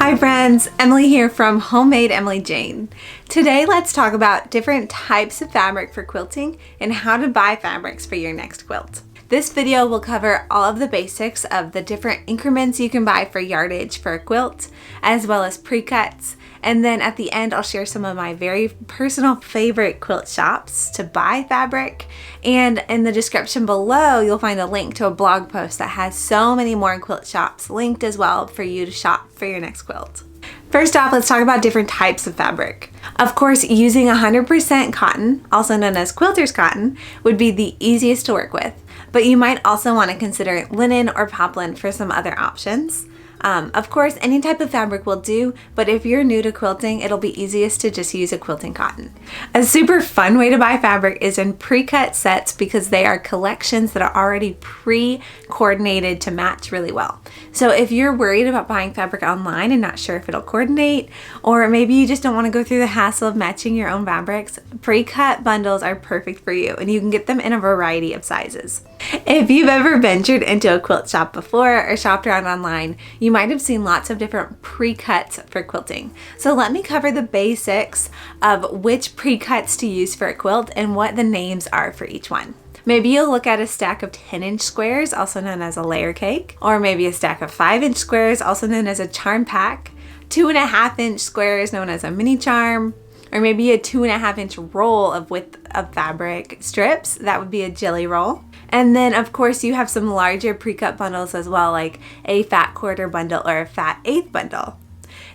Hi friends, Emily here from Homemade Emily Jane. Today let's talk about different types of fabric for quilting and how to buy fabrics for your next quilt. This video will cover all of the basics of the different increments you can buy for yardage for a quilt, as well as pre-cuts. And then at the end, I'll share some of my very personal favorite quilt shops to buy fabric. And in the description below, you'll find a link to a blog post that has so many more quilt shops linked as well for you to shop for your next quilt. First off, let's talk about different types of fabric. Of course, using 100% cotton, also known as quilter's cotton, would be the easiest to work with. But you might also want to consider linen or poplin for some other options. Of course, any type of fabric will do, but if you're new to quilting, it'll be easiest to just use a quilting cotton. A super fun way to buy fabric is in pre-cut sets because they are collections that are already pre-coordinated to match really well. So if you're worried about buying fabric online and not sure if it'll coordinate, or maybe you just don't want to go through the hassle of matching your own fabrics, pre-cut bundles are perfect for you, and you can get them in a variety of sizes. If you've ever ventured into a quilt shop before or shopped around online, you might have seen lots of different pre-cuts for quilting. So let me cover the basics of which pre-cuts to use for a quilt and what the names are for each one. Maybe you'll look at a stack of 10-inch squares, also known as a layer cake, or maybe a stack of 5-inch squares, also known as a charm pack, 2.5-inch squares known as a mini charm, or maybe a 2.5-inch roll of width of fabric strips, that would be a jelly roll. And then of course you have some larger pre-cut bundles as well, like a fat quarter bundle or a fat eighth bundle.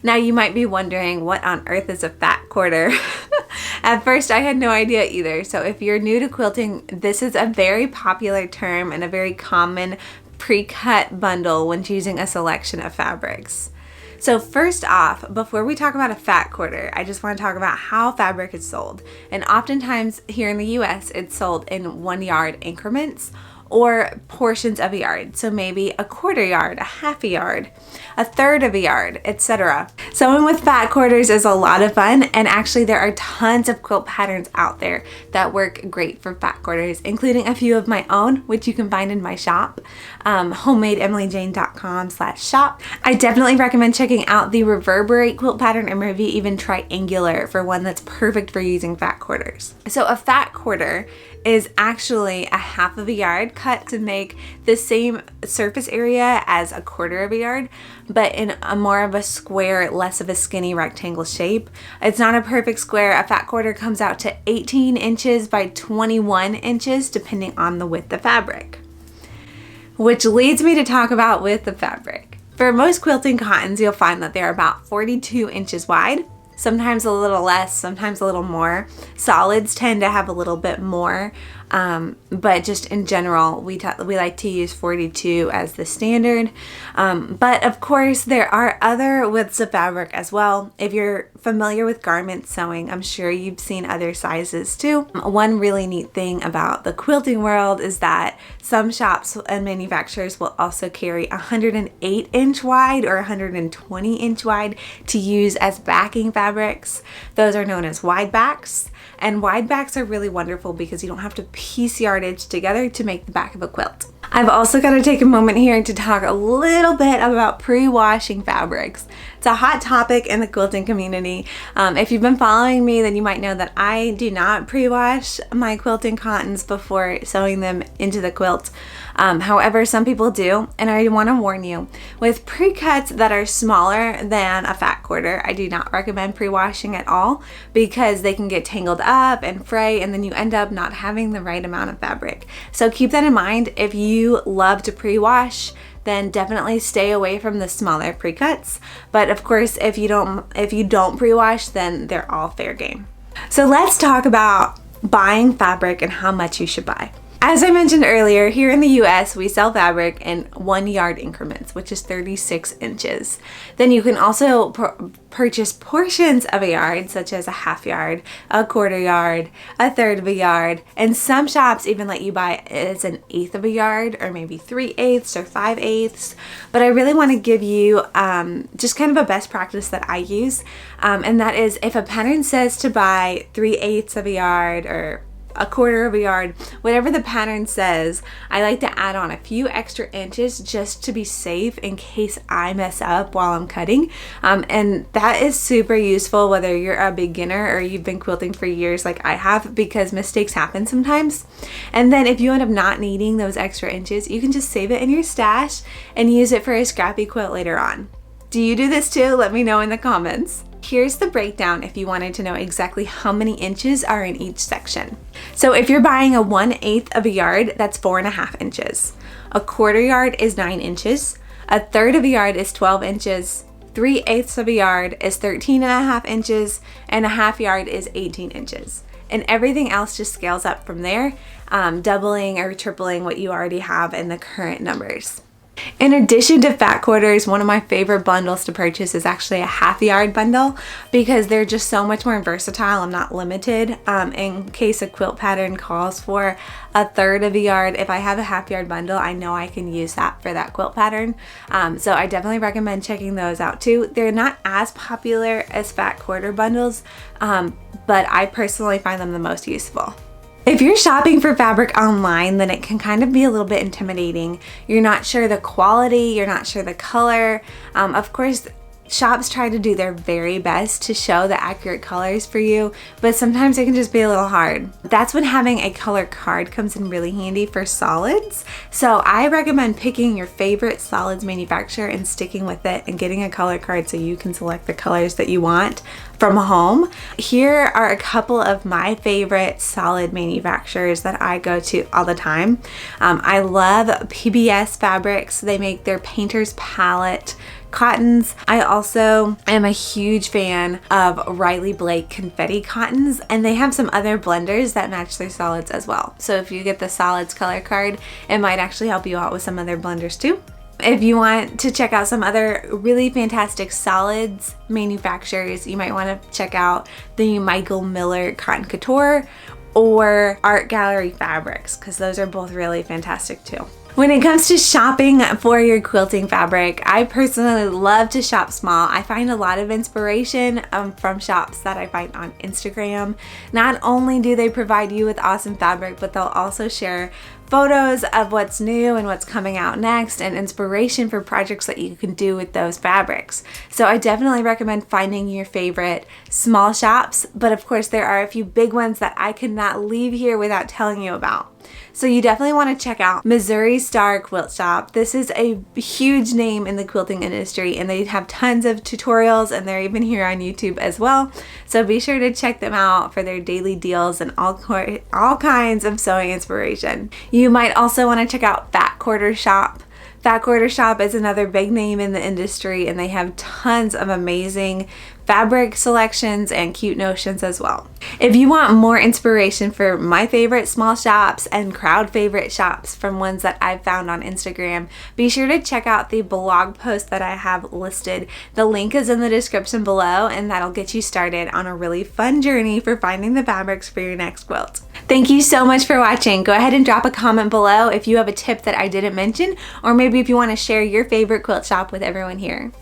Now you might be wondering, what on earth is a fat quarter? At first I had no idea either, so if you're new to quilting, this is a very popular term and a very common pre-cut bundle when choosing a selection of fabrics. So first off, before we talk about a fat quarter, I just want to talk about how fabric is sold. And oftentimes here in the US, it's sold in 1 yard increments or portions of a yard. So maybe a quarter yard, a half a yard, a third of a yard, etc. Sewing with fat quarters is a lot of fun, and actually there are tons of quilt patterns out there that work great for fat quarters, including a few of my own, which you can find in my shop, homemadeemilyjane.com/shop. I definitely recommend checking out the reverberate quilt pattern and maybe even triangular for one that's perfect for using fat quarters. So a fat quarter is actually a half of a yard cut to make the same surface area as a quarter of a yard, but in a more of a square, less of a skinny rectangle shape. It's not a perfect square. A fat quarter comes out to 18 inches by 21 inches depending on the width of fabric. Which leads me to talk about width of fabric. For most quilting cottons, you'll find that they're about 42 inches wide. Sometimes a little less, sometimes a little more. Solids tend to have a little bit more, but just in general, we like to use 42 as the standard. But of course, there are other widths of fabric as well. If you're familiar with garment sewing, I'm sure you've seen other sizes too. One really neat thing about the quilting world is that some shops and manufacturers will also carry 108-inch wide or 120-inch wide to use as backing fabrics. Those are known as wide backs. And wide backs are really wonderful because you don't have to piece yardage together to make the back of a quilt. I've also got to take a moment here to talk a little bit about pre-washing fabrics. It's a hot topic in the quilting community. If you've been following me, then you might know that I do not pre-wash my quilting cottons before sewing them into the quilt. However, some people do, and I want to warn you, with pre-cuts that are smaller than a fat quarter, I do not recommend pre-washing at all because they can get tangled up and fray, and then you end up not having the right amount of fabric. So keep that in mind. If you love to pre-wash, then definitely stay away from the smaller pre-cuts. But of course, if you don't pre-wash, then they're all fair game. So let's talk about buying fabric and how much you should buy. As I mentioned earlier, here in the US, we sell fabric in 1 yard increments, which is 36 inches. Then you can also purchase portions of a yard, such as a half yard, a quarter yard, a third of a yard, and some shops even let you buy it as an eighth of a yard, or maybe 3/8 or 5/8. But I really want to give you just kind of a best practice that I use, and that is if a pattern says to buy 3/8 of a yard or a quarter of a yard, whatever the pattern says. I like to add on a few extra inches just to be safe in case I mess up while I'm cutting. And that is super useful whether you're a beginner or you've been quilting for years like I have, because mistakes happen sometimes. And then if you end up not needing those extra inches, you can just save it in your stash and use it for a scrappy quilt later on. Do you do this too? Let me know in the comments. Here's the breakdown if you wanted to know exactly how many inches are in each section. So if you're buying a 1/8 of a yard, that's 4.5 inches. A quarter yard is 9 inches. A third of a yard is 12 inches. 3/8 of a yard is 13.5 inches. And a half yard is 18 inches. And everything else just scales up from there, doubling or tripling what you already have in the current numbers. In addition to fat quarters, one of my favorite bundles to purchase is actually a half yard bundle, because they're just so much more versatile and not limited. In case a quilt pattern calls for a third of a yard, if I have a half yard bundle, I know I can use that for that quilt pattern. So I definitely recommend checking those out too. They're not as popular as fat quarter bundles, but I personally find them the most useful. If you're shopping for fabric online, then it can kind of be a little bit intimidating. You're not sure the quality, you're not sure the color. Of course, shops try to do their very best to show the accurate colors for you, but sometimes it can just be a little hard. That's when having a color card comes in really handy for solids. So I recommend picking your favorite solids manufacturer and sticking with it and getting a color card so you can select the colors that you want from home. Here are a couple of my favorite solid manufacturers that I go to all the time. I love PBS Fabrics. They make their Painter's Palette cottons. I also am a huge fan of Riley Blake confetti cottons, and they have some other blenders that match their solids as well. So if you get the solids color card, it might actually help you out with some other blenders too. If you want to check out some other really fantastic solids manufacturers, you might want to check out the Michael Miller Cotton Couture or Art Gallery Fabrics, because those are both really fantastic too. When it comes to shopping for your quilting fabric, I personally love to shop small. I find a lot of inspiration from shops that I find on Instagram. Not only do they provide you with awesome fabric, but they'll also share photos of what's new and what's coming out next, and inspiration for projects that you can do with those fabrics. So I definitely recommend finding your favorite small shops, but of course there are a few big ones that I could not leave here without telling you about. So you definitely want to check out Missouri Star Quilt Shop. This is a huge name in the quilting industry, and they have tons of tutorials, and they're even here on YouTube as well. So be sure to check them out for their daily deals and all kinds of sewing inspiration. You might also want to check out Fat Quarter Shop. Fat Quarter Shop is another big name in the industry, and they have tons of amazing fabric selections and cute notions as well. If you want more inspiration for my favorite small shops and crowd favorite shops from ones that I've found on Instagram, be sure to check out the blog post that I have listed. The link is in the description below, and that'll get you started on a really fun journey for finding the fabrics for your next quilt. Thank you so much for watching. Go ahead and drop a comment below if you have a tip that I didn't mention, or maybe if you want to share your favorite quilt shop with everyone here.